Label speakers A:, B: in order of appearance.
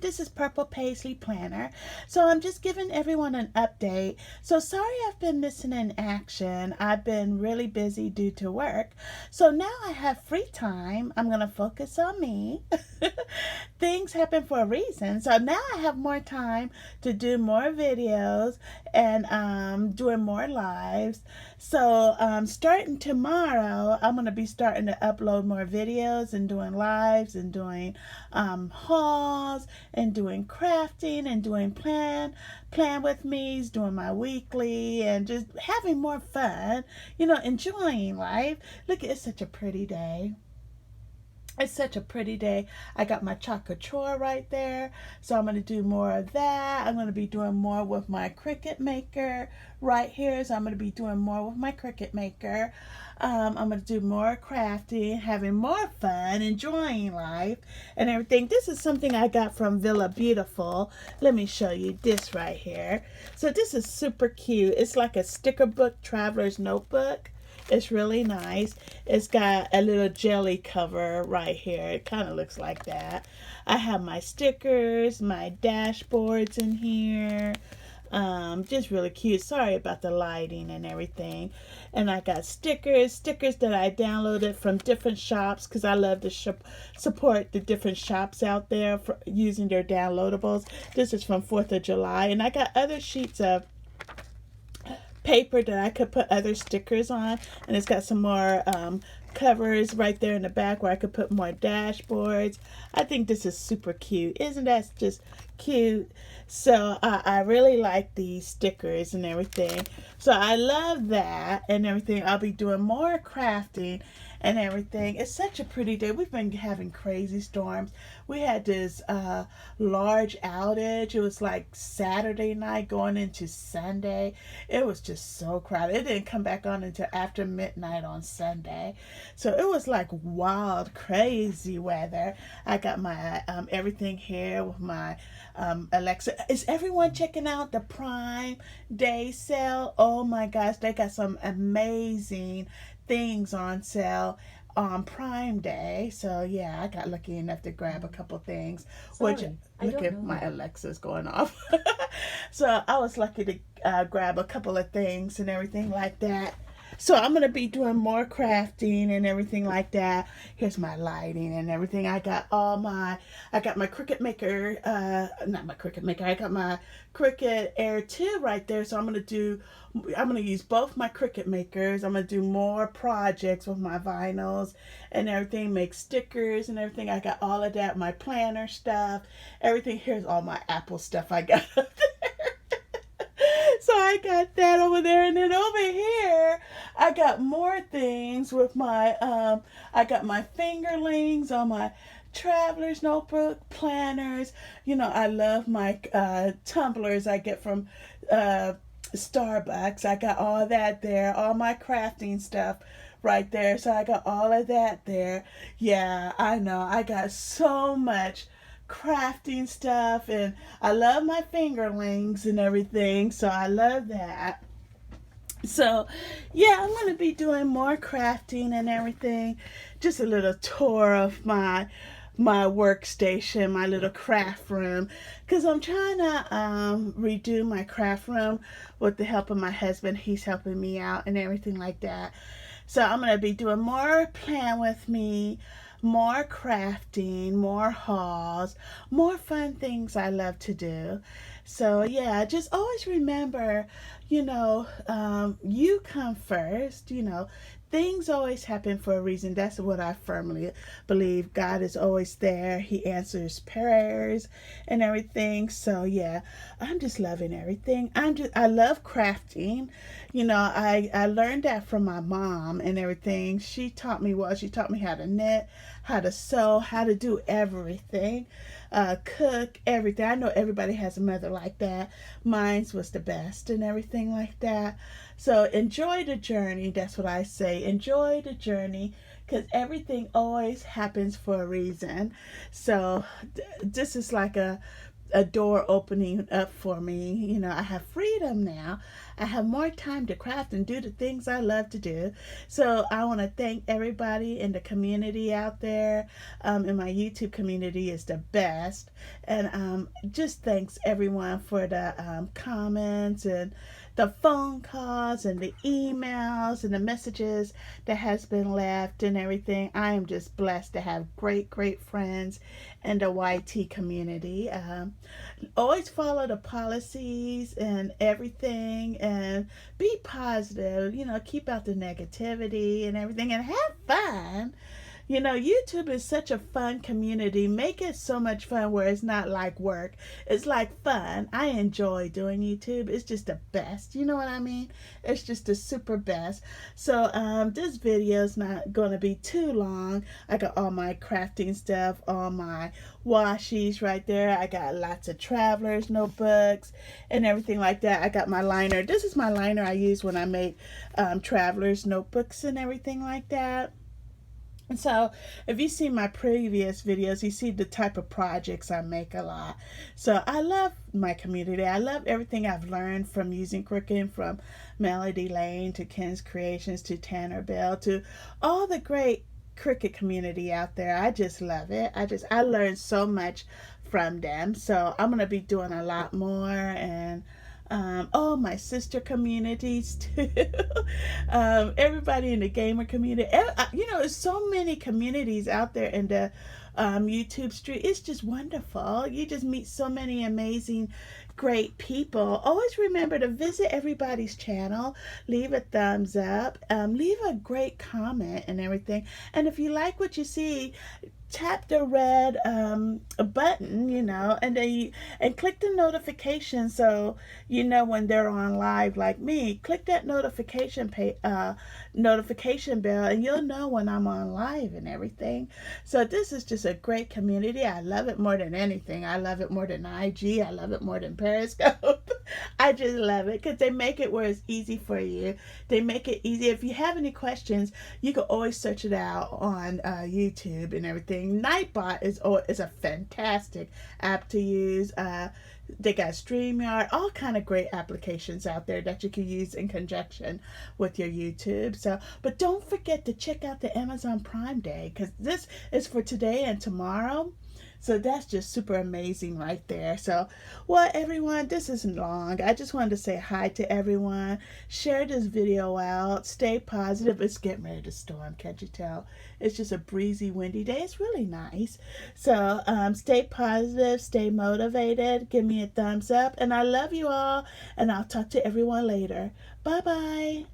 A: This is Purple Paisley Planner. So I'm just giving everyone an update. So sorry I've been missing in action. I've been really busy due to work. So now I have free time. I'm going to focus on me. Things happen for a reason. So now I have more time to do more videos and doing more lives. So starting tomorrow, I'm going to be starting to upload more videos and doing lives and doing hauls and doing crafting and doing plan with me's, doing my weekly and just having more fun, enjoying life. Look, it's such a pretty day. It's such a pretty day. I got my chocolate chore right there. So I'm going to do more of that. I'm going to be doing more with my Cricut maker right here. So I'm going to be doing more with my Cricut maker. I'm going to do more crafting, having more fun, enjoying life and everything. This is something I got from Villa Beautiful. Let me show you this right here. So this is super cute. It's like a sticker book, traveler's notebook. It's really nice. It's got a little jelly cover right here. It kind of looks like that. I have my stickers, my dashboards in here. Just really cute. Sorry about the lighting and everything. And I got stickers that I downloaded from different shops because I love to support the different shops out there for using their downloadables. This is from 4th of July. And I got other sheets of paper that I could put other stickers on, and it's got some more covers right there in the back where I could put more dashboards. I think this is super cute. Isn't that just cute? So I really like these stickers and everything. So I love that and everything. I'll be doing more crafting and everything. It's such a pretty day. We've been having crazy storms. We had this large outage. It was like Saturday night going into Sunday. It was just so crowded. It didn't come back on until after midnight on Sunday. So it was like wild, crazy weather. I got my everything here with my Alexa. Is everyone checking out the Prime Day sale? Oh my gosh, they got some amazing things on sale on Prime Day. So yeah, I got lucky enough to grab a couple things.
B: Sorry,
A: Which
B: I
A: look
B: don't
A: at
B: know
A: my
B: that.
A: Alexa's going off. So I was lucky to grab a couple of things and everything like that. So I'm gonna be doing more crafting and everything like that. Here's my lighting and everything. I got my Cricut maker, not my Cricut maker. I got my Cricut Air 2 right there. So I'm gonna use both my Cricut makers. I'm gonna do more projects with my vinyls and everything. Make stickers and everything. I got all of that. My planner stuff, everything. Here's all my Apple stuff I got up there. So I got that over there, and then over here I got more things with my I got my fingerlings on my traveler's notebook planners. I love my tumblers I get from Starbucks. I got all that there, all my crafting stuff right there. So I got all of that there. Yeah, I know. I got so much crafting stuff, and I love my fingerlings and everything, so I love that. So yeah, I'm going to be doing more crafting and everything. Just a little tour of my workstation, my little craft room, because I'm trying to redo my craft room with the help of my husband. He's helping me out and everything like that. So I'm going to be doing more plan with me, more crafting, more hauls, more fun things I love to do. So yeah, just always remember, you come first. Things always happen for a reason. That's what I firmly believe. God is always there. He answers prayers and everything. So yeah, I'm just loving everything. I love crafting. I learned that from my mom and everything. She taught me how to knit, how to sew, how to do everything. Cook, everything. I know everybody has a mother like that. Mine's was the best and everything like that. So enjoy the journey. That's what I say. Enjoy the journey, because everything always happens for a reason. So this is like a a door opening up for me. You know, I have freedom now. I have more time to craft and do the things I love to do. So I want to thank everybody in the community out there. In my YouTube community is the best. And just thanks everyone for the comments and the phone calls and the emails and the messages that has been left and everything. I am just blessed to have great friends in the YT community. Always follow the policies and everything and be positive, you know, keep out the negativity and everything and have fun. You know, YouTube is such a fun community. Make it so much fun where it's not like work. It's like fun. I enjoy doing YouTube. It's just the best. You know what I mean? It's just the super best. So this video is not going to be too long. I got all my crafting stuff, all my washies right there. I got lots of travelers notebooks and everything like that. I got my liner. This is my liner I use when I make travelers notebooks and everything like that. And so if you see my previous videos, you see the type of projects I make a lot. So I love my community. I love everything I've learned from using Cricut, from Melody Lane to Ken's Creations to Tanner Bell to all the great Cricut community out there. I just love it. I learned so much from them. So I'm going to be doing a lot more, and my sister communities too. Everybody in the gamer community. You know, there's so many communities out there in the YouTube street. It's just wonderful. You just meet so many amazing, great people. Always remember to visit everybody's channel, leave a thumbs up, leave a great comment and everything. And if you like what you see, tap the red button, you know, and then and click the notification so you know when they're on live like me. Click that notification bell and you'll know when I'm on live and everything. So this is just a great community. I love it more than anything. I love it more than IG. I love it more than Periscope. I just love it because they make it where it's easy for you. They make it easy. If you have any questions, you can always search it out on YouTube and everything. Nightbot is a fantastic app to use. They got StreamYard, all kind of great applications out there that you can use in conjunction with your YouTube. So, but don't forget to check out the Amazon Prime Day, because this is for today and tomorrow. So that's just super amazing right there. So, well, everyone, this isn't long. I just wanted to say hi to everyone. Share this video out. Stay positive. It's getting ready to storm, can't you tell? It's just a breezy, windy day. It's really nice. So stay positive. Stay motivated. Give me a thumbs up. And I love you all. And I'll talk to everyone later. Bye-bye.